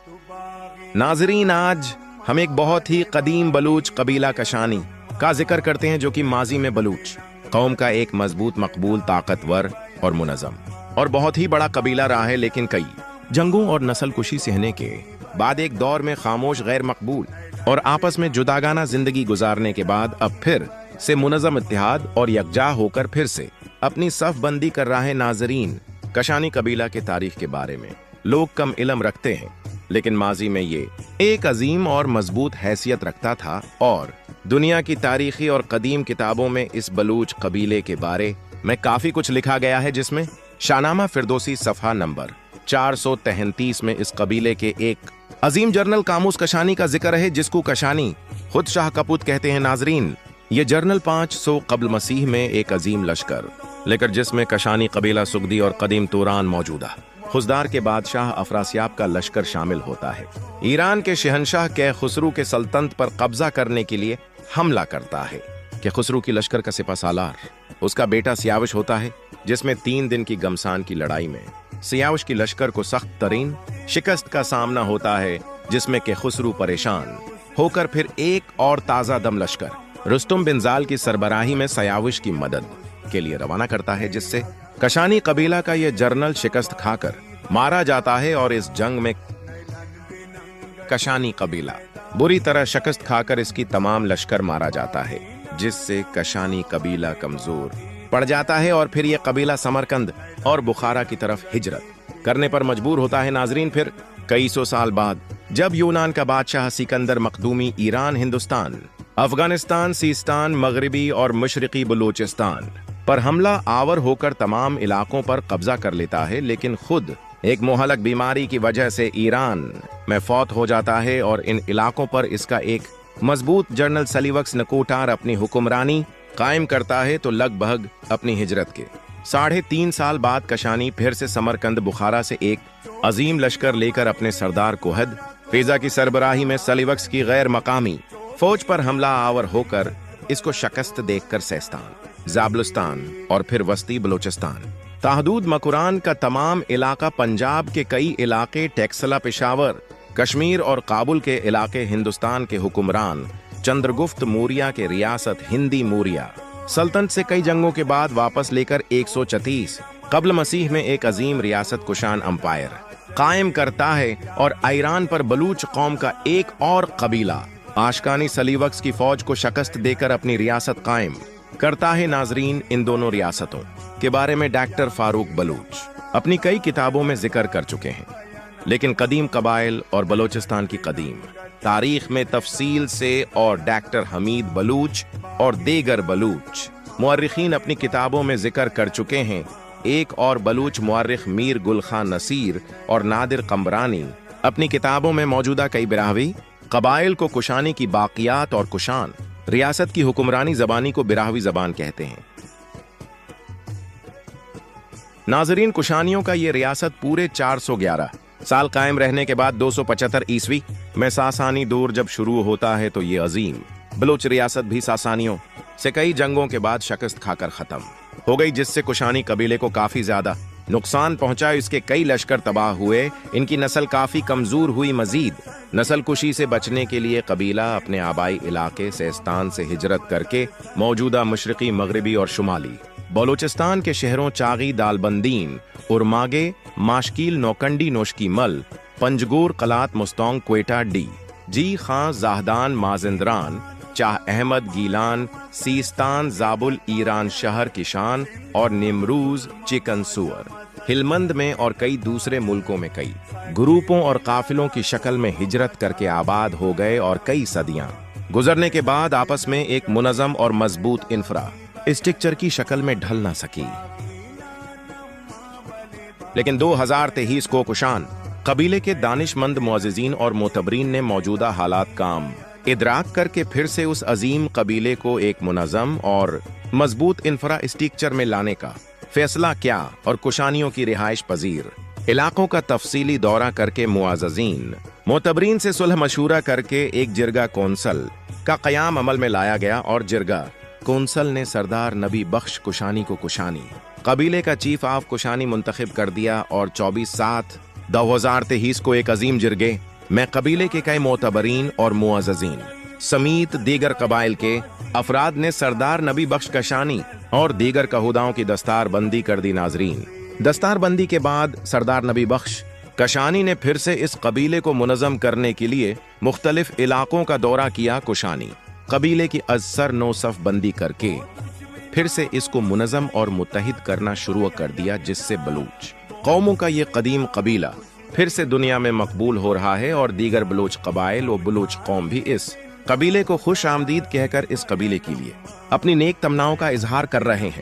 नाजरीन, आज हम एक बहुत ही कदीम बलूच कबीला कशानी का जिक्र करते हैं, जो कि माजी में बलूच कौम का एक मजबूत, मकबूल, ताकतवर और मुनज़्ज़म और बहुत ही बड़ा कबीला रहा है। लेकिन कई जंगों और नस्ल कुशी सहने के बाद एक दौर में खामोश, गैर मकबूल और आपस में जुदागाना जिंदगी गुजारने के बाद अब फिर से मुनज़्ज़म इत्तेहाद और यकजा होकर फिर से अपनी सफ बंदी कर रहा है। नाजरीन, कशानी कबीला के तारीख के बारे में लोग कम इल्म रखते हैं, लेकिन माजी में ये एक अजीम और मजबूत हैसियत रखता था और दुनिया की तारीखी और कदीम किताबों में इस बलूच कबीले के बारे में काफी कुछ लिखा गया है, जिसमें शाहनामा फिरदौसी सफ़हा नंबर 433 में इस कबीले के एक अजीम जर्नल कामूस कशानी का जिक्र है, जिसको कशानी खुद शाह कपूत कहते हैं। नाजरीन, ये जर्नल 500 कब्ल मसीह में एक अजीम लश्कर लेकर, जिसमें कशानी कबीला, सुगदी और कदीम तुरान मौजूदा खुजदार के बादशाह अफरासियाब का लश्कर शामिल होता है। ईरान के शहनशाह के खुसरू के सल्तनत पर कब्जा करने के लिए हमला करता है कि खुसरू की लश्कर का सिपहसालार उसका बेटा सियावश होता है, जिसमें 3 दिन की गमसान की लड़ाई में सियावश की लश्कर को सख्त तरीन शिकस्त का सामना होता है, जिसमें के खुसरू परेशान होकर फिर एक और ताज़ा दम लश्कर रुस्तुम बिन जाल की सरबराही में सियावश की मदद के लिए रवाना करता है, जिससे कशानी कबीला का यह जर्नल शिकस्त खाकर मारा जाता है और इस जंग में कशानी कबीला बुरी तरह शिकस्त खाकर इसकी तमाम लश्कर मारा जाता है, जिससे कशानी कबीला कमजोर पड़ जाता है और फिर यह कबीला समरकंद और बुखारा की तरफ हिजरत करने पर मजबूर होता है। नाजरीन, फिर कई सौ साल बाद जब यूनान का बादशाह सिकंदर मखदूमी ईरान, हिंदुस्तान, अफगानिस्तान, सीस्तान, मगरबी और मशरकी बलूचिस्तान पर हमला आवर होकर तमाम इलाकों पर कब्जा कर लेता है, लेकिन खुद एक मोहलक बीमारी की वजह से ईरान में फौत हो जाता है और इन इलाकों पर इसका एक मजबूत जनरल सलीवक्स नकोटार अपनी हुक्मरानी कायम करता है। तो लगभग अपनी हिजरत के 3.5 साल बाद कशानी फिर से समरकंद, बुखारा से एक अजीम लश्कर लेकर अपने सरदार कोहद फेजा की सरबराही में सलीवक्स की गैर मकामी फौज पर हमला आवर होकर इसको शिकस्त देकर सेस्तान, जाबलुस्तान और फिर वस्ती बलूचिस्तान, ताहदूद मकुरान का तमाम इलाका, पंजाब के कई इलाके, टेक्सला, पेशावर, कश्मीर और काबुल के इलाके, हिंदुस्तान के हुक्मरान चंद्रगुप्त मौर्य के रियासत हिंदी मौर्य सल्तनत से कई जंगों के बाद वापस लेकर 136 कब्ल मसीह में एक अजीम रियासत कुशान अंपायर कायम करता है और ईरान पर बलूच कौम का एक और कबीला आशकानी सलीवक्स की फौज को शिकस्त देकर अपनी रियासत कायम करता है। नाजरीन, इन दोनों रियासतों के बारे में डॉक्टर फारूक बलूच अपनी कई किताबों में जिक्र कर चुके हैं, लेकिन कदीम कबाइल और बलूचिस्तान की कदीम तारीख में तफसील से और डॉक्टर हमीद बलूच और देगर बलूच मुअर्रिखीन अपनी किताबों में जिक्र कर चुके हैं। एक और बलूच मुअर्रिख मीर गुल खान नसीर और नादिर कमरानी अपनी किताबों में मौजूदा कई बिराहवी कबाइल को कुशानी की बाकियात और कुशान रियासत की हुक्मरानी जबानी को बिराहवी जबान कहते हैं। नाजरीन, कुशानियों का ये रियासत पूरे 411 साल कायम रहने के बाद 275 ईस्वी में सासानी दौर जब शुरू होता है, तो ये अजीम बलूच रियासत भी सासानियों से कई जंगों के बाद शिकस्त खाकर खत्म हो गई, जिससे कुशानी कबीले को काफी ज्यादा नुकसान पहुंचा। इसके कई लश्कर तबाह हुए, इनकी नस्ल काफी कमजोर हुई। मजीद नस्ल कुशी से बचने के लिए कबीला अपने आबाई इलाके सेस्तान से हिजरत करके मौजूदा मशरकी, मगरबी और शुमाली बलूचिस्तान के शहरों चागी, दालबंदीन, उर्मागे, माशकील, नौकंडी, नोशकीमल, पंजगोर, कलात, मुस्तौंग, क्वेटा, डी जी खां, जाहदान, माजिंदरान, चाह अहमद, गीलान, सीस्तान, जाबुल, ईरान शहर, किशान और निमरूज, चिकन सुअर, हिलमंद में और कई दूसरे मुल्कों में कई ग्रुपों और काफिलों की शक्ल में हिजरत करके आबाद हो गए और कई सदियां गुजरने के बाद आपस में एक मुनज़्ज़म और मजबूत इंफ्रा स्ट्रक्चर की शक्ल में ढल ना सकी। लेकिन 2023 को कुशान कबीले के दानिशमंद मुअज़्ज़िज़ीन और मोतबरीन ने मौजूदा हालात काम इदराक करके फिर से उस अजीम कबीले को एक मुनज़्ज़म और मजबूत इंफ्रास्ट्रक्चर में लाने का फैसला किया और कुशानियों की रिहाइश पजीर इलाकों का तफसीली दौरा करके मुअज़्ज़िज़ीन मोतबरीन से सुलह मशूरा करके एक जिरगा कौंसल का क़याम अमल में लाया गया और जिरगा कौंसल ने सरदार नबी बख्श कुशानी को कुशानी कबीले का चीफ ऑफ कुशानी मुंतखब कर दिया और 24/7/2023 को एक अजीम जिरगे मैं कबीले के कई मोतबरीन और मुअज़्ज़ज़ीन समीत दीगर कबाइल के अफराद ने सरदार नबी बख्श कशानी और दीगर कहूदाओं की दस्तार बंदी कर दी। नाजरीन, दस्तार बंदी के बाद सरदार नबी बख्श कशानी ने फिर से इस कबीले को मुनज़्ज़म करने के लिए मुख्तलिफ इलाकों का दौरा किया। कुशानी कबीले की अज़सर नौसफ बंदी करके फिर से इसको मुनज़्ज़म और मुत्तहिद करना शुरू कर दिया, जिससे बलूच कौमों का ये कदीम कबीला फिर से दुनिया में मकबूल हो रहा है और दीगर बलूच कबाइल और बलूच कौम भी इस कबीले को खुश आमदीद कहकर इस कबीले के लिए अपनी नेक तमन्नाओं का इजहार कर रहे हैं।